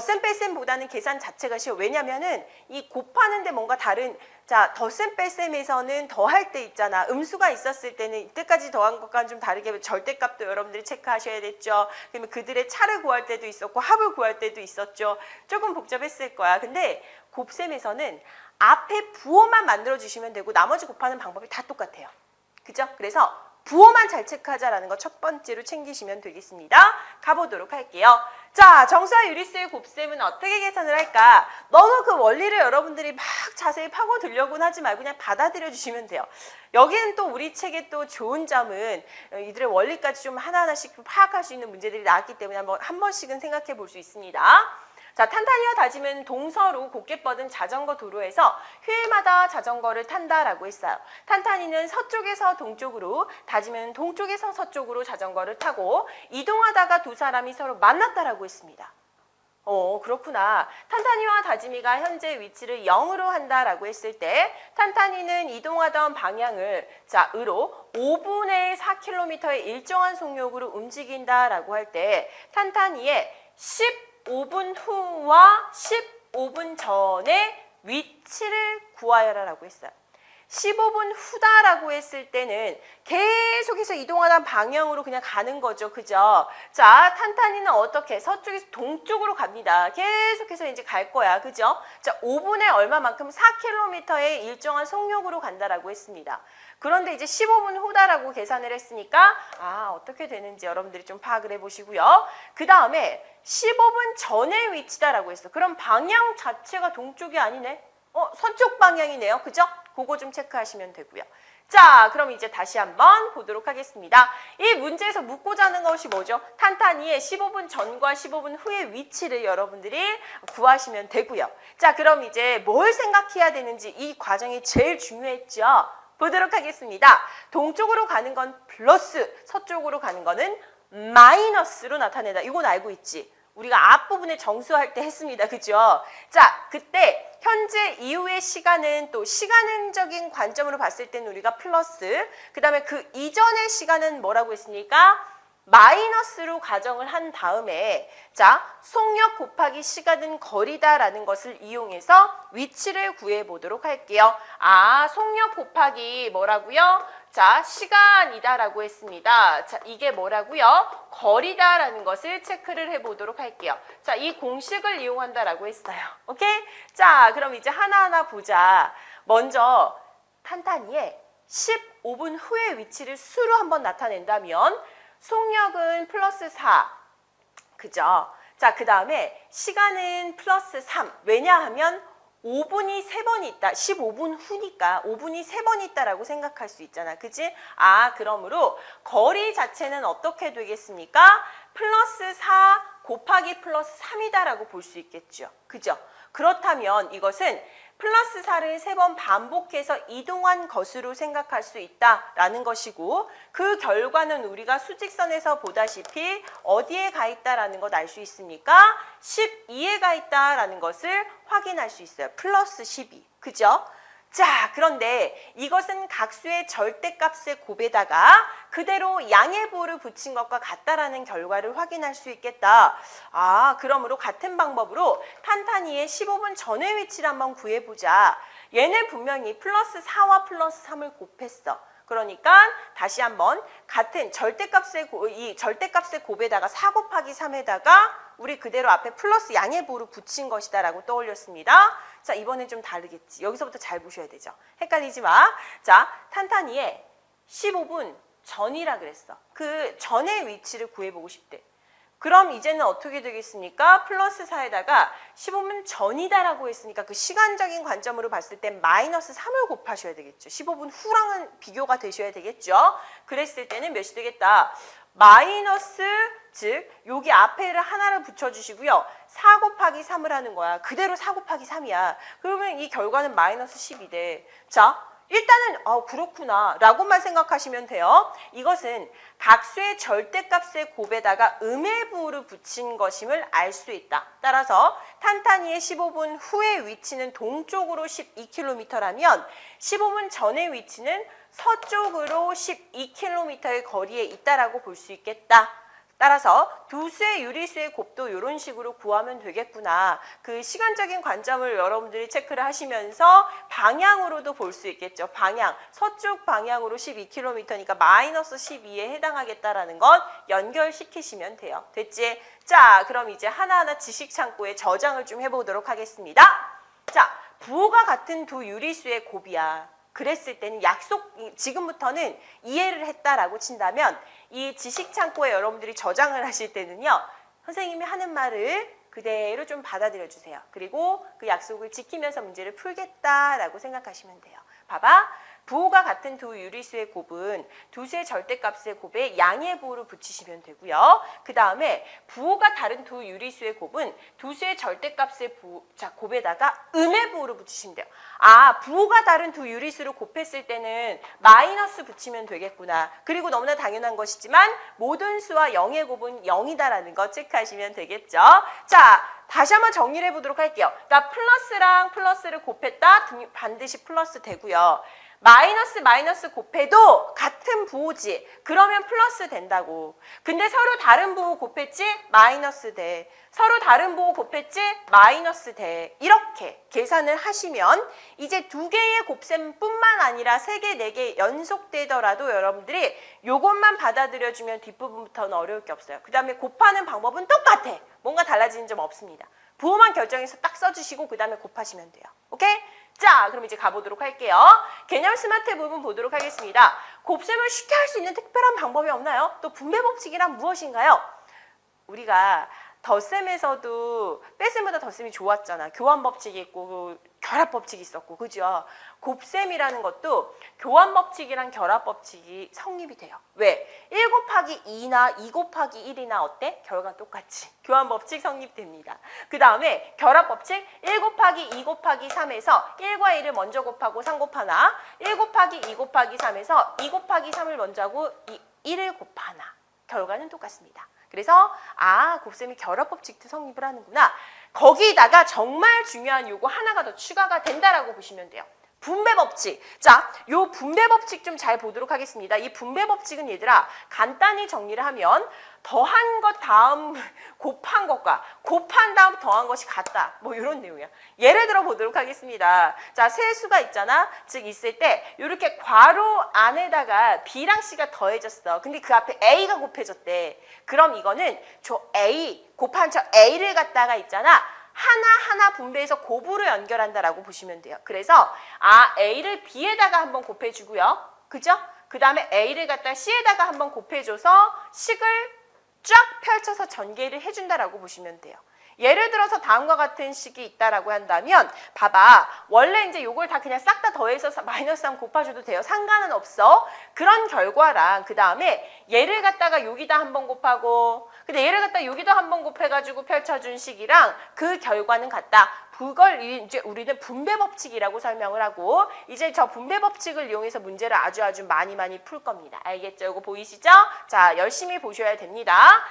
덧셈 뺄셈보다는 계산 자체가 쉬워. 왜냐면은 이 곱하는데 뭔가 다른, 자, 덧셈 뺄셈에서는 더할 때 있잖아. 음수가 있었을 때는 이때까지 더한 것과는 좀 다르게 절대값도 여러분들이 체크하셔야 됐죠. 그러면 그들의 차를 구할 때도 있었고 합을 구할 때도 있었죠. 조금 복잡했을 거야. 근데 곱셈에서는 앞에 부호만 만들어 주시면 되고 나머지 곱하는 방법이 다 똑같아요. 그죠? 그래서 부호만 잘 체크하자라는 거 첫 번째로 챙기시면 되겠습니다. 가보도록 할게요. 자, 정수와 유리수의 곱셈은 어떻게 계산을 할까? 너무 그 원리를 여러분들이 막 자세히 파고들려고는 하지 말고 그냥 받아들여 주시면 돼요. 여기는 또 우리 책의 또 좋은 점은 이들의 원리까지 좀 하나하나씩 파악할 수 있는 문제들이 나왔기 때문에 한 번씩은 생각해 볼 수 있습니다. 자, 탄탄이와 다짐은 동서로 곧게 뻗은 자전거 도로에서 휴일마다 자전거를 탄다라고 했어요. 탄탄이는 서쪽에서 동쪽으로, 다짐은 동쪽에서 서쪽으로 자전거를 타고 이동하다가 두 사람이 서로 만났다라고 했습니다. 그렇구나. 탄탄이와 다짐이가 현재 위치를 0으로 한다라고 했을 때 탄탄이는 이동하던 방향을 으로 5분의 4km의 일정한 속력으로 움직인다라고 할 때 탄탄이의 15분 후와 15분 전에 위치를 구하여라라고 했어요. 15분 후다라고 했을 때는 계속해서 이동하는 방향으로 그냥 가는 거죠. 그죠? 자, 탄탄이는 어떻게? 서쪽에서 동쪽으로 갑니다. 계속해서 이제 갈 거야. 그죠? 자, 5분에 얼마만큼? 4km의 일정한 속력으로 간다라고 했습니다. 그런데 이제 15분 후다라고 계산을 했으니까 어떻게 되는지 여러분들이 좀 파악을 해보시고요. 그 다음에 15분 전의 위치다라고 했어. 그럼 방향 자체가 동쪽이 아니네? 서쪽 방향이네요. 그죠? 그거 좀 체크하시면 되고요. 자, 그럼 이제 다시 한번 보도록 하겠습니다. 이 문제에서 묻고자 하는 것이 뭐죠? 탄탄이의 15분 전과 15분 후의 위치를 여러분들이 구하시면 되고요. 자, 그럼 이제 뭘 생각해야 되는지 이 과정이 제일 중요했죠? 보도록 하겠습니다. 동쪽으로 가는 건 플러스, 서쪽으로 가는 거는 마이너스로 나타낸다. 이건 알고 있지? 우리가 앞부분에 정수할 때 했습니다. 그죠? 자, 그때 현재 이후의 시간은 또 시간적인 관점으로 봤을 때는 우리가 플러스, 그 다음에 그 이전의 시간은 뭐라고 했습니까? 마이너스로 가정을 한 다음에 속력 곱하기 시간은 거리다라는 것을 이용해서 위치를 구해보도록 할게요. 속력 곱하기 뭐라고요? 시간이다라고 했습니다. 이게 뭐라고요? 거리다라는 것을 체크를 해보도록 할게요. 이 공식을 이용한다라고 했어요. 오케이? 자, 그럼 이제 하나하나 보자. 먼저 탄탄이의 15분 후의 위치를 수로 한번 나타낸다면 속력은 플러스 4. 그죠? 자, 그 다음에 시간은 플러스 3. 왜냐하면 5분이 3번 있다. 15분 후니까 5분이 3번 있다라고 생각할 수 있잖아. 그치? 그러므로 거리 자체는 어떻게 되겠습니까? 플러스 4 곱하기 플러스 3이다라고 볼 수 있겠죠. 그죠? 그렇다면 이것은 플러스 4를 3번 반복해서 이동한 것으로 생각할 수 있다라는 것이고 그 결과는 우리가 수직선에서 보다시피 어디에 가 있다라는 것 알 수 있습니까? 12에 가 있다라는 것을 확인할 수 있어요. 플러스 12. 그죠? 자, 그런데 이것은 각수의 절대값의 곱에다가 그대로 양의 부호를 붙인 것과 같다라는 결과를 확인할 수 있겠다. 그러므로 같은 방법으로 탄탄이의 15분 전의 위치를 한번 구해보자. 얘는 분명히 플러스 4와 플러스 3을 곱했어. 그러니까 다시 한번 같은 이 절대값의 곱에다가 4 곱하기 3에다가 우리 그대로 앞에 플러스 양의 부호를 붙인 것이다라고 떠올렸습니다. 자, 이번엔 좀 다르겠지. 여기서부터 잘 보셔야 되죠. 헷갈리지 마. 자, 탄탄이의 15분 전이라 그랬어. 그 전의 위치를 구해보고 싶대. 그럼 이제는 어떻게 되겠습니까? 플러스 4에다가 15분 전이다라고 했으니까 그 시간적인 관점으로 봤을 땐 마이너스 3을 곱하셔야 되겠죠. 15분 후랑은 비교가 되셔야 되겠죠. 그랬을 때는 몇이 되겠다? 마이너스, 즉 여기 앞에를 하나를 붙여주시고요. 4 곱하기 3을 하는 거야. 그대로 4 곱하기 3이야. 그러면 이 결과는 마이너스 10이 돼. 자, 일단은 그렇구나 라고만 생각하시면 돼요. 이것은 각수의 절대값의 곱에다가 음의 부호를 붙인 것임을 알 수 있다. 따라서 탄탄이의 15분 후의 위치는 동쪽으로 12km라면 15분 전의 위치는 서쪽으로 12km의 거리에 있다라고 볼 수 있겠다. 따라서 두 수의 유리수의 곱도 이런 식으로 구하면 되겠구나. 그 시간적인 관점을 여러분들이 체크를 하시면서 방향으로도 볼 수 있겠죠. 방향, 서쪽 방향으로 12km니까 마이너스 12에 해당하겠다라는 건 연결시키시면 돼요. 됐지? 자, 그럼 이제 하나하나 지식 창고에 저장을 좀 해보도록 하겠습니다. 자, 부호가 같은 두 유리수의 곱이야. 그랬을 때는 지금부터는 이해를 했다라고 친다면 이 지식 창고에 여러분들이 저장을 하실 때는요. 선생님이 하는 말을 그대로 좀 받아들여 주세요. 그리고 그 약속을 지키면서 문제를 풀겠다라고 생각하시면 돼요. 봐봐. 부호가 같은 두 유리수의 곱은 두 수의 절대값의 곱에 양의 부호를 붙이시면 되고요. 그 다음에 부호가 다른 두 유리수의 곱은 두 수의 절대값의 곱에다가 음의 부호를 붙이시면 돼요. 아, 부호가 다른 두 유리수를 곱했을 때는 마이너스 붙이면 되겠구나. 그리고 너무나 당연한 것이지만 모든 수와 0의 곱은 0이다라는 거 체크하시면 되겠죠. 자, 다시 한번 정리를 해보도록 할게요. 그러니까 플러스랑 플러스를 곱했다 반드시 플러스 되고요. 마이너스 곱해도 같은 부호지. 그러면 플러스 된다고. 근데 서로 다른 부호 곱했지? 마이너스 돼. 서로 다른 부호 곱했지? 마이너스 돼. 이렇게 계산을 하시면 이제 두 개의 곱셈뿐만 아니라 세 개, 네 개 연속되더라도 여러분들이 요것만 받아들여주면 뒷부분부터는 어려울 게 없어요. 그 다음에 곱하는 방법은 똑같아. 뭔가 달라지는 점 없습니다. 부호만 결정해서 딱 써주시고 그 다음에 곱하시면 돼요. 오케이? 자, 그럼 이제 가보도록 할게요. 개념 스마트 부분 보도록 하겠습니다. 곱셈을 쉽게 할 수 있는 특별한 방법이 없나요? 또 분배 법칙이란 무엇인가요? 우리가 덧셈에서도 뺄셈보다 덧셈이 좋았잖아. 교환 법칙이 있고 결합 법칙이 있었고, 그죠? 곱셈이라는 것도 교환 법칙이랑 결합 법칙이 성립이 돼요. 왜? 1 곱하기 2나 2 곱하기 1이나 어때? 결과 똑같이. 교환 법칙 성립됩니다. 그 다음에 결합 법칙 1 곱하기 2 곱하기 3에서 1과 1을 먼저 곱하고 3 곱하나 1 곱하기 2 곱하기 3에서 2 곱하기 3을 먼저 하고 1을 곱하나 결과는 똑같습니다. 그래서 곱셈이 결합 법칙도 성립을 하는구나. 거기다가 정말 중요한 요거 하나가 더 추가가 된다라고 보시면 돼요. 분배 법칙. 자, 요 분배 법칙 좀 잘 보도록 하겠습니다. 이 분배 법칙은 얘들아 간단히 정리를 하면 더한 것 다음 곱한 것과 곱한 다음 더한 것이 같다. 뭐 이런 내용이야. 예를 들어 보도록 하겠습니다. 자, 세 수가 있잖아. 즉 있을 때 이렇게 괄호 안에다가 B랑 C가 더해졌어. 근데 그 앞에 A가 곱해졌대. 그럼 이거는 저 A 곱한 저 A를 갖다가 있잖아. 하나하나 분배해서 곱으로 연결한다라고 보시면 돼요. 그래서 A를 B에다가 한번 곱해주고요. 그죠? 그 다음에 A를 갖다 C에다가 한번 곱해줘서 식을 쫙 펼쳐서 전개를 해준다라고 보시면 돼요. 예를 들어서 다음과 같은 식이 있다라고 한다면 봐봐. 원래 이제 요걸 다 그냥 싹 다 더해서 마이너스 3 곱아줘도 돼요. 상관은 없어. 그런 결과랑 그 다음에 얘를 갖다가 여기다 한번 곱하고 근데 얘를 갖다 여기도 한번 곱해가지고 펼쳐준 식이랑 그 결과는 같다. 그걸 이제 우리는 분배 법칙이라고 설명을 하고 이제 저 분배 법칙을 이용해서 문제를 아주 많이 풀 겁니다. 알겠죠? 이거 보이시죠? 자, 열심히 보셔야 됩니다.